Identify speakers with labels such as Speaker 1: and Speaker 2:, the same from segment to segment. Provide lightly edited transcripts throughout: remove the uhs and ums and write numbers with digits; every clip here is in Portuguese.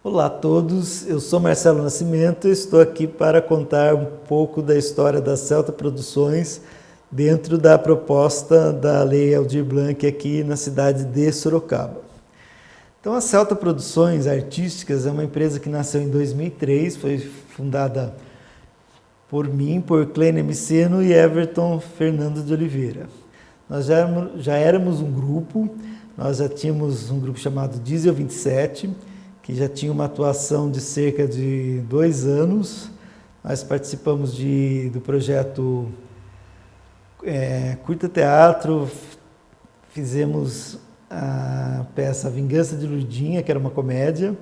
Speaker 1: Olá a todos, eu sou Marcelo Nascimento e estou aqui para contar um pouco da história da Celta Produções dentro da proposta da Lei Aldir Blanc aqui na cidade de Sorocaba. Então a Celta Produções Artísticas é uma empresa que nasceu em 2003, foi fundada por mim, por Clênia Miceno e Everton Fernando de Oliveira. Nós já éramos um grupo, nós já tínhamos um grupo chamado Diesel 27, que já tinha uma atuação de cerca de 2 anos. Nós participamos do projeto Curta Teatro, fizemos a peça Vingança de Lourdinha, que era uma comédia,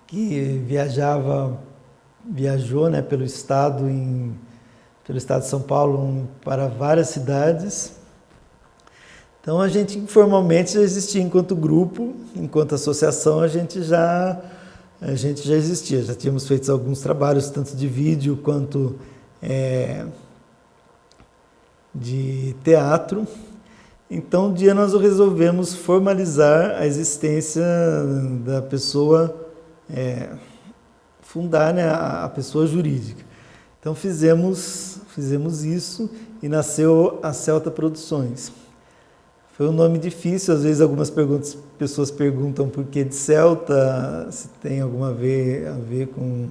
Speaker 1: que viajou, né, pelo estado de São Paulo para várias cidades. Então a gente informalmente já existia enquanto grupo, enquanto associação a gente já existia, já tínhamos feito alguns trabalhos, tanto de vídeo quanto de teatro. Então um dia nós resolvemos formalizar a existência da pessoa, fundar, né, a pessoa jurídica. Então fizemos isso e nasceu a Celta Produções. Foi um nome difícil, às vezes algumas pessoas perguntam por que de Celta, se tem alguma a ver com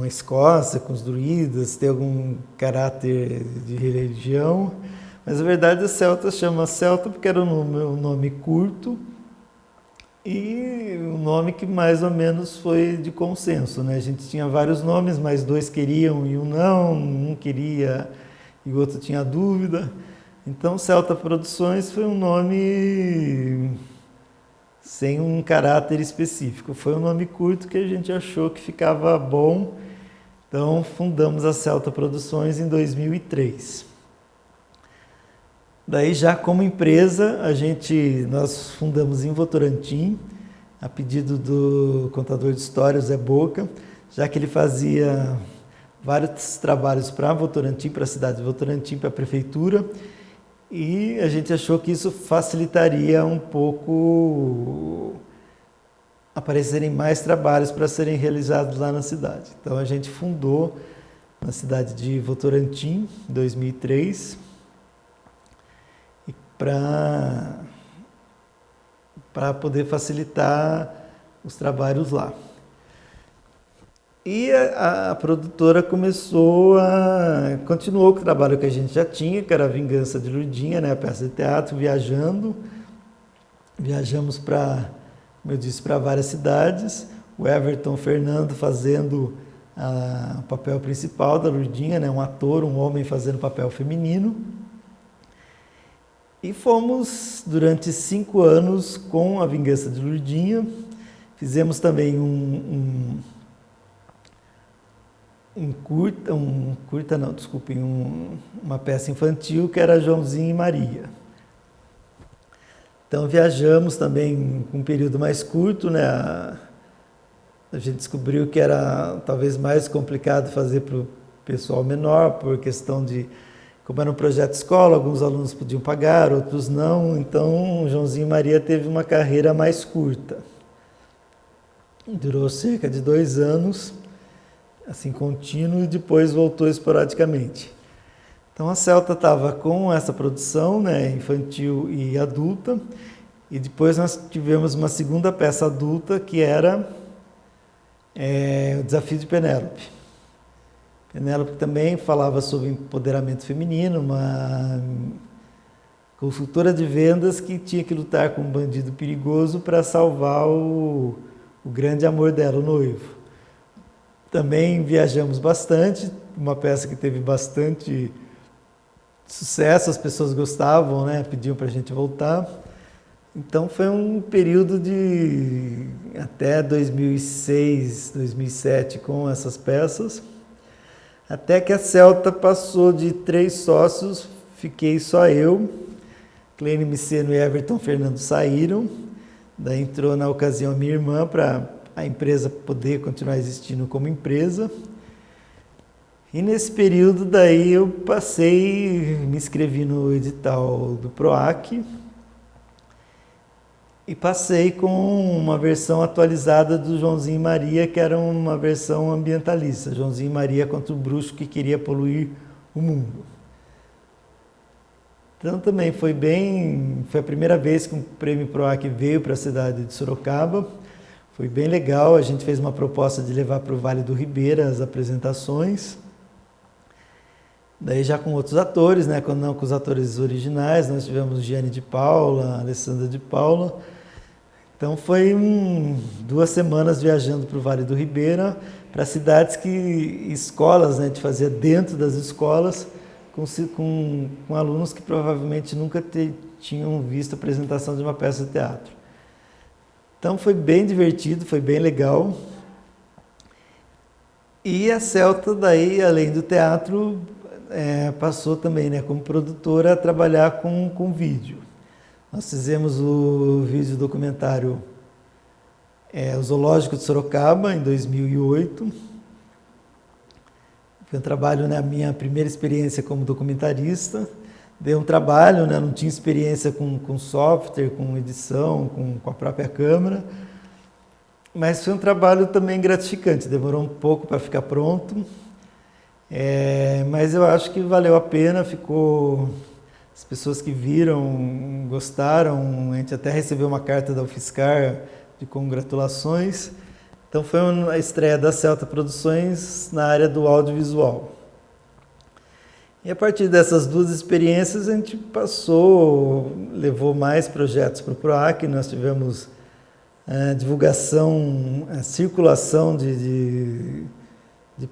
Speaker 1: a Escócia, com os druidas, se tem algum caráter de religião. Mas a verdade, a Celta chama Celta porque era um nome curto e um nome que mais ou menos foi de consenso, né? A gente tinha vários nomes, mas 2 queriam e um queria e o outro tinha dúvida. Então, Celta Produções foi um nome sem um caráter específico. Foi um nome curto que a gente achou que ficava bom. Então, fundamos a Celta Produções em 2003. Daí, já como empresa, nós fundamos em Votorantim, a pedido do contador de histórias, Zé Boca, já que ele fazia vários trabalhos para Votorantim, para a cidade de Votorantim, para a prefeitura. E a gente achou que isso facilitaria um pouco aparecerem mais trabalhos para serem realizados lá na cidade. Então a gente fundou na cidade de Votorantim, em 2003, para poder facilitar os trabalhos lá. E a produtora continuou com o trabalho que a gente já tinha, que era a Vingança de Lourdinha, né, a peça de teatro, viajamos para, como eu disse, para várias cidades, o Everton Fernando fazendo o papel principal da Lourdinha, né, um ator, um homem fazendo papel feminino, e fomos durante 5 anos com a Vingança de Lourdinha. Fizemos também uma peça infantil que era Joãozinho e Maria. Então viajamos também com um período mais curto, né? A gente descobriu que era talvez mais complicado fazer para o pessoal menor, por questão como era um projeto de escola, alguns alunos podiam pagar, outros não, então Joãozinho e Maria teve uma carreira mais curta. Durou cerca de 2 anos, assim, contínuo, e depois voltou esporadicamente. Então a Celta estava com essa produção, né, infantil e adulta, e depois nós tivemos uma segunda peça adulta, que era o Desafio de Penélope. Penélope também falava sobre empoderamento feminino, uma consultora de vendas que tinha que lutar com um bandido perigoso para salvar o grande amor dela, o noivo. Também viajamos bastante, uma peça que teve bastante sucesso, as pessoas gostavam, né? Pediam para a gente voltar. Então foi um período de até 2006, 2007 com essas peças, até que a Celta passou de 3 sócios, fiquei só eu, Clênia Miceno e Everton Fernando saíram, daí entrou na ocasião a minha irmã para a empresa poder continuar existindo como empresa. E nesse período daí eu me inscrevi no edital do PROAC e passei com uma versão atualizada do Joãozinho e Maria, que era uma versão ambientalista, Joãozinho e Maria contra o bruxo que queria poluir o mundo. Então também foi a primeira vez que o Prêmio PROAC veio para a cidade de Sorocaba. Foi bem legal, a gente fez uma proposta de levar para o Vale do Ribeira as apresentações. Daí já com outros atores, né? Não com os atores originais, nós tivemos Giane de Paula, Alessandra de Paula. Então foi 2 semanas viajando para o Vale do Ribeira, para cidades escolas, né? De fazer dentro das escolas, com alunos que provavelmente nunca tinham visto a apresentação de uma peça de teatro. Então foi bem divertido, foi bem legal. E a Celta, daí, além do teatro, passou também, né, como produtora, a trabalhar com vídeo. Nós fizemos o vídeo documentário O Zoológico de Sorocaba, em 2008. Foi um trabalho, né, a minha primeira experiência como documentarista. Deu um trabalho, né, não tinha experiência com software, com edição, com a própria câmera. Mas foi um trabalho também gratificante, demorou um pouco para ficar pronto. Mas eu acho que valeu a pena, as pessoas que viram gostaram, a gente até recebeu uma carta da UFSCar de congratulações. Então foi a estreia da Celta Produções na área do audiovisual. E a partir dessas 2 experiências a gente levou mais projetos para o PROAC, nós tivemos divulgação, circulação de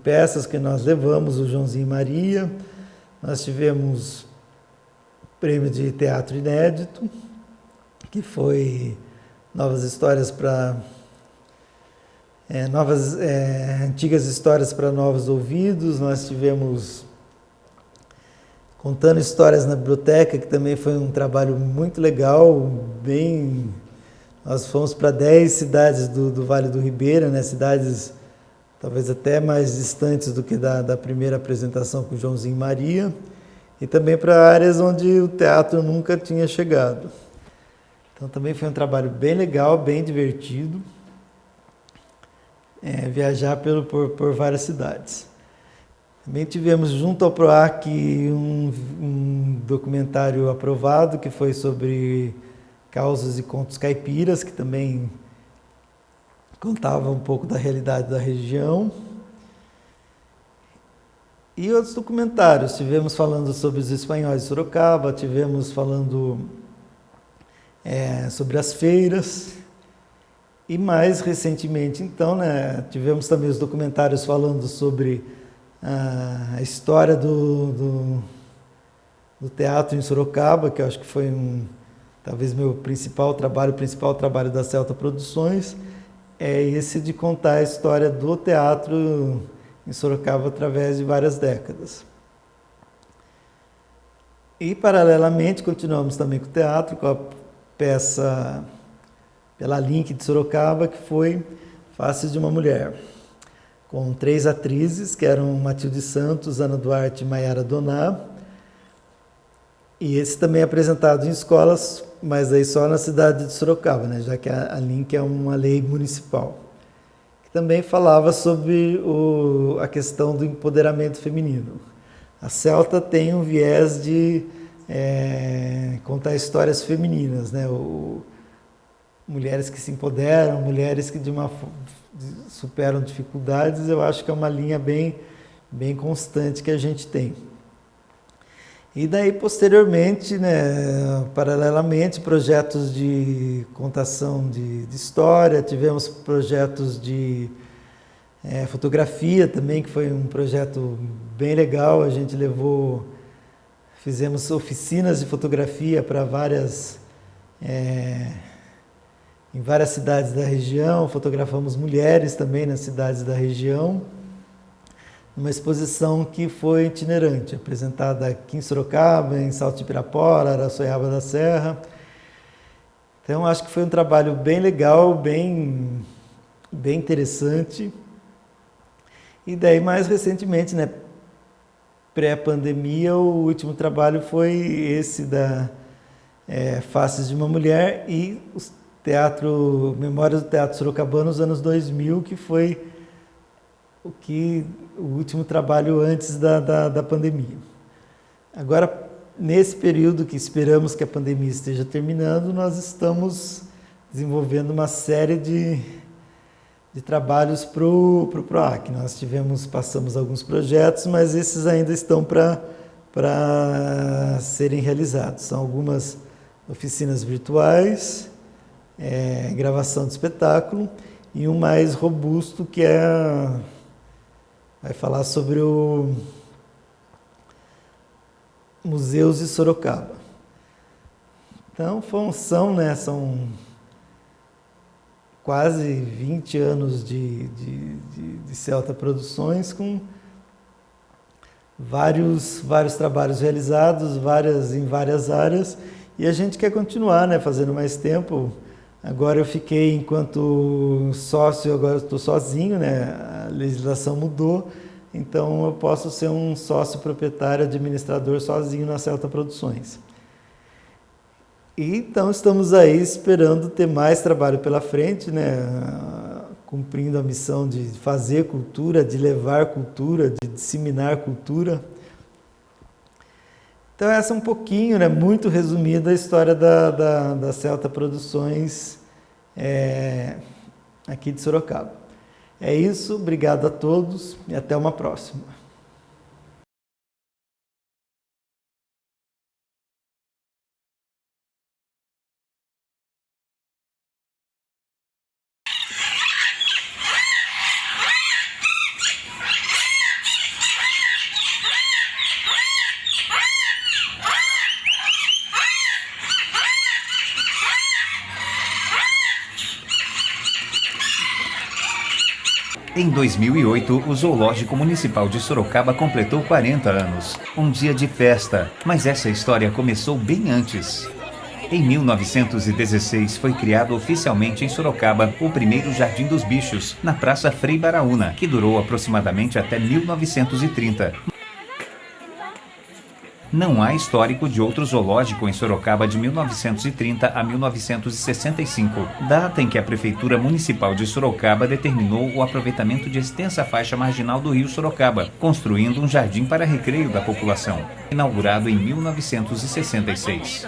Speaker 1: peças que nós levamos, o Joãozinho e Maria, nós tivemos prêmio de teatro inédito, que foi novas histórias para antigas histórias para novos ouvidos, nós tivemos contando histórias na biblioteca, que também foi um trabalho muito legal, nós fomos para 10 cidades do Vale do Ribeira, né, cidades talvez até mais distantes do que da primeira apresentação com o Joãozinho e Maria, e também para áreas onde o teatro nunca tinha chegado. Então também foi um trabalho bem legal, bem divertido, viajar por várias cidades. Também tivemos junto ao PROAC um documentário aprovado, que foi sobre causas e contos caipiras, que também contava um pouco da realidade da região. E outros documentários, tivemos falando sobre os espanhóis de Sorocaba, tivemos falando sobre as feiras, e mais recentemente, então, né, tivemos também os documentários falando sobre a história do teatro em Sorocaba, que eu acho que foi talvez meu principal trabalho da Celta Produções, esse de contar a história do teatro em Sorocaba através de várias décadas. E, paralelamente, continuamos também com o teatro, com a peça pela Link de Sorocaba, que foi Faces de uma Mulher, com 3 atrizes, que eram Matilde Santos, Ana Duarte e Maiara Doná. E esse também é apresentado em escolas, mas aí só na cidade de Sorocaba, né? Já que a Link é uma lei municipal. Que também falava sobre a questão do empoderamento feminino. A Celta tem um viés de contar histórias femininas, né? Mulheres que se empoderam, mulheres que superam dificuldades, eu acho que é uma linha bem constante que a gente tem. E daí, posteriormente, né, paralelamente, projetos de contação de história, tivemos projetos de fotografia também, que foi um projeto bem legal, a gente fizemos oficinas de fotografia para em várias cidades da região, fotografamos mulheres também nas cidades da região, uma exposição que foi itinerante, apresentada aqui em Sorocaba, em Salto de Pirapora, Araçoiaba da Serra. Então, acho que foi um trabalho bem legal, bem interessante. E daí, mais recentemente, né, pré-pandemia, o último trabalho foi esse da Faces de uma Mulher, e os teatro, Memórias do Teatro Sorocabana nos anos 2000, que foi o último trabalho antes da pandemia. Agora, nesse período que esperamos que a pandemia esteja terminando, nós estamos desenvolvendo uma série de trabalhos para o PROAC. Nós passamos alguns projetos, mas esses ainda estão para serem realizados. São algumas oficinas virtuais, gravação de espetáculo, e um mais robusto que vai falar sobre o Museus de Sorocaba. Então, são quase 20 anos de Celta Produções, com vários trabalhos realizados, em várias áreas, e a gente quer continuar, né, fazendo mais tempo. Agora eu fiquei enquanto sócio, agora eu estou sozinho, né, a legislação mudou, então eu posso ser um sócio proprietário, administrador sozinho na Celta Produções. E então estamos aí esperando ter mais trabalho pela frente, né, cumprindo a missão de fazer cultura, de levar cultura, de disseminar cultura. Então essa é um pouquinho, né, muito resumida, a história da Celta Produções aqui de Sorocaba. É isso, obrigado a todos e até uma próxima.
Speaker 2: Em 2008, o Zoológico Municipal de Sorocaba completou 40 anos. Um dia de festa, mas essa história começou bem antes. Em 1916, foi criado oficialmente em Sorocaba o primeiro Jardim dos Bichos, na Praça Frei Baraúna, que durou aproximadamente até 1930. Não há histórico de outro zoológico em Sorocaba de 1930 a 1965, data em que a Prefeitura Municipal de Sorocaba determinou o aproveitamento de extensa faixa marginal do rio Sorocaba, construindo um jardim para recreio da população, inaugurado em 1966.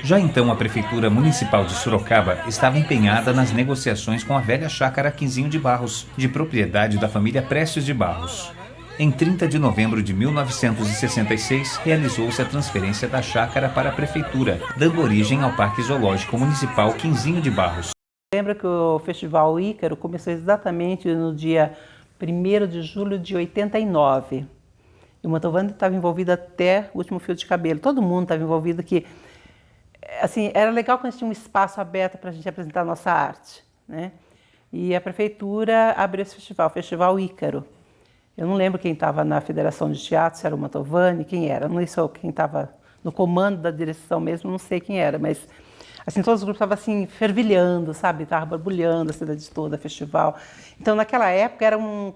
Speaker 2: Já então a Prefeitura Municipal de Sorocaba estava empenhada nas negociações com a velha chácara Quinzinho de Barros, de propriedade da família Prestes de Barros. Em 30 de novembro de 1966, realizou-se a transferência da chácara para a Prefeitura, dando origem ao Parque Zoológico Municipal Quinzinho de Barros.
Speaker 3: Lembra que o Festival Ícaro começou exatamente no dia 1º de julho de 89. E o Mantovani estava envolvido até o último fio de cabelo. Todo mundo estava envolvido, que assim, era legal quando a gente tinha um espaço aberto para a gente apresentar a nossa arte, né? E a Prefeitura abriu esse festival, o Festival Ícaro. Eu não lembro quem estava na Federação de Teatro, se era o Mantovani, quem era. Não sei quem estava no comando da direção mesmo, não sei quem era, mas assim, todos os grupos estavam assim, fervilhando, sabe? Estava borbulhando a cidade toda, festival. Então, naquela época, era um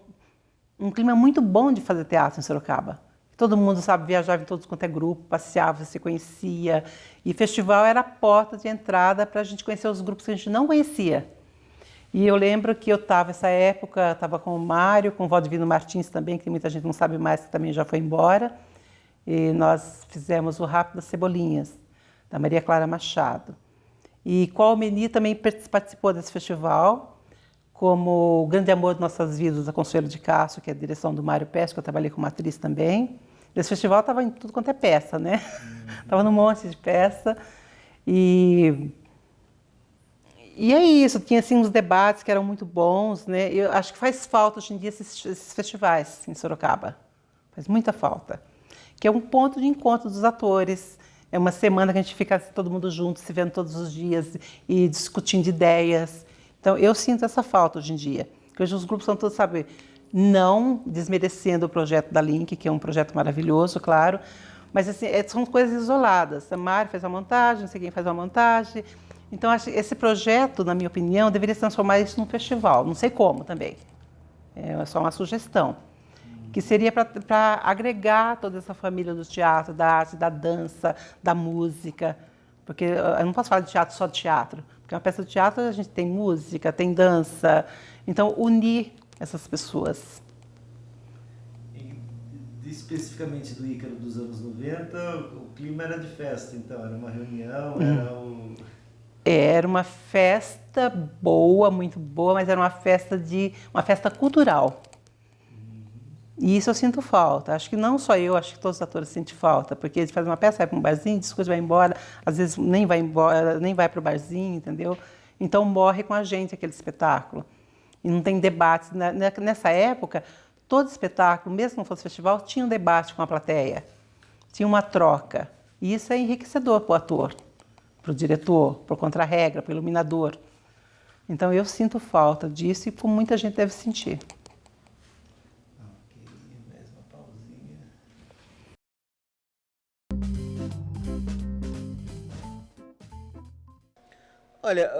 Speaker 3: clima muito bom de fazer teatro em Sorocaba. Todo mundo, sabe, viajava em todos quanto é grupo, passeava, se conhecia. E festival era a porta de entrada para a gente conhecer os grupos que a gente não conhecia. E eu lembro que eu estava, nessa época, estava com o Mário, com o Valdivino Martins também, que muita gente não sabe mais, que também já foi embora. E nós fizemos o Rápido das Cebolinhas, da Maria Clara Machado. E Qual Meni também participou desse festival, como O Grande Amor de Nossas Vidas, da Consuelo de Castro, que é a direção do Mário Pesce, que eu trabalhei como atriz também. Esse festival estava em tudo quanto é peça, né? Estava num monte de peça. E é isso, tinha assim, uns debates que eram muito bons, né? Eu acho que faz falta hoje em dia esses festivais em Sorocaba. Faz muita falta. Que é um ponto de encontro dos atores. É uma semana que a gente fica todo mundo junto, se vendo todos os dias e discutindo ideias. Então, eu sinto essa falta hoje em dia. Porque hoje os grupos são todos, sabe, não desmerecendo o projeto da Link, que é um projeto maravilhoso, claro, mas assim, são coisas isoladas. A Mari faz uma montagem, não sei quem faz uma montagem. Então, acho que esse projeto, na minha opinião, deveria transformar isso num festival. Não sei como também. É só uma sugestão. Que seria para agregar toda essa família do teatro, da arte, da dança, da música. Porque eu não posso falar de teatro só de teatro. Porque uma peça de teatro a gente tem música, tem dança, então unir essas pessoas.
Speaker 1: E especificamente do Ícaro dos anos 90, o clima era de festa, então era uma reunião, era o...
Speaker 3: Era uma festa boa, muito boa, mas era uma festa cultural. E isso eu sinto falta. Acho que não só eu, acho que todos os atores sentem falta, porque eles fazem uma peça, vai para um barzinho, discute, vai embora, às vezes nem vai embora, nem vai para o barzinho, entendeu? Então morre com a gente aquele espetáculo. E não tem debates. Nessa época, todo espetáculo, mesmo que não fosse festival, tinha um debate com a plateia, tinha uma troca. E isso é enriquecedor para o ator, para o diretor, para o contra-regra, para o iluminador. Então eu sinto falta disso e como muita gente deve sentir.
Speaker 4: Olha,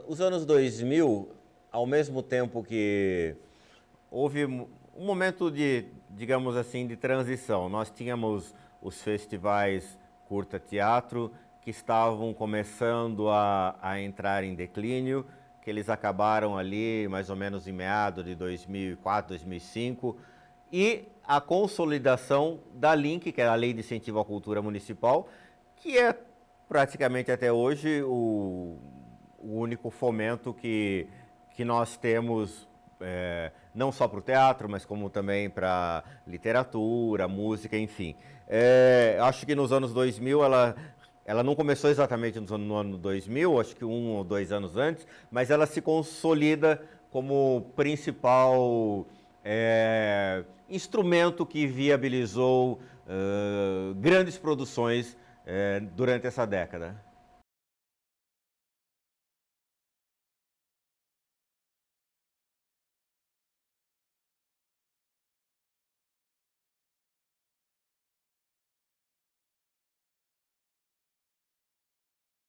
Speaker 4: os anos 2000, ao mesmo tempo que houve um momento de, digamos assim, de transição. Nós tínhamos os festivais curta-teatro que estavam começando a entrar em declínio, que eles acabaram ali mais ou menos em meados de 2004, 2005, e a consolidação da LINC, que é a Lei de Incentivo à Cultura Municipal, que é praticamente até hoje o único fomento que nós temos, não só para o teatro, mas como também para literatura, música, enfim. Acho que nos anos 2000 ela não começou exatamente no ano 2000, acho que 1 ou 2 anos antes, mas ela se consolida como principal instrumento que viabilizou grandes produções durante essa década.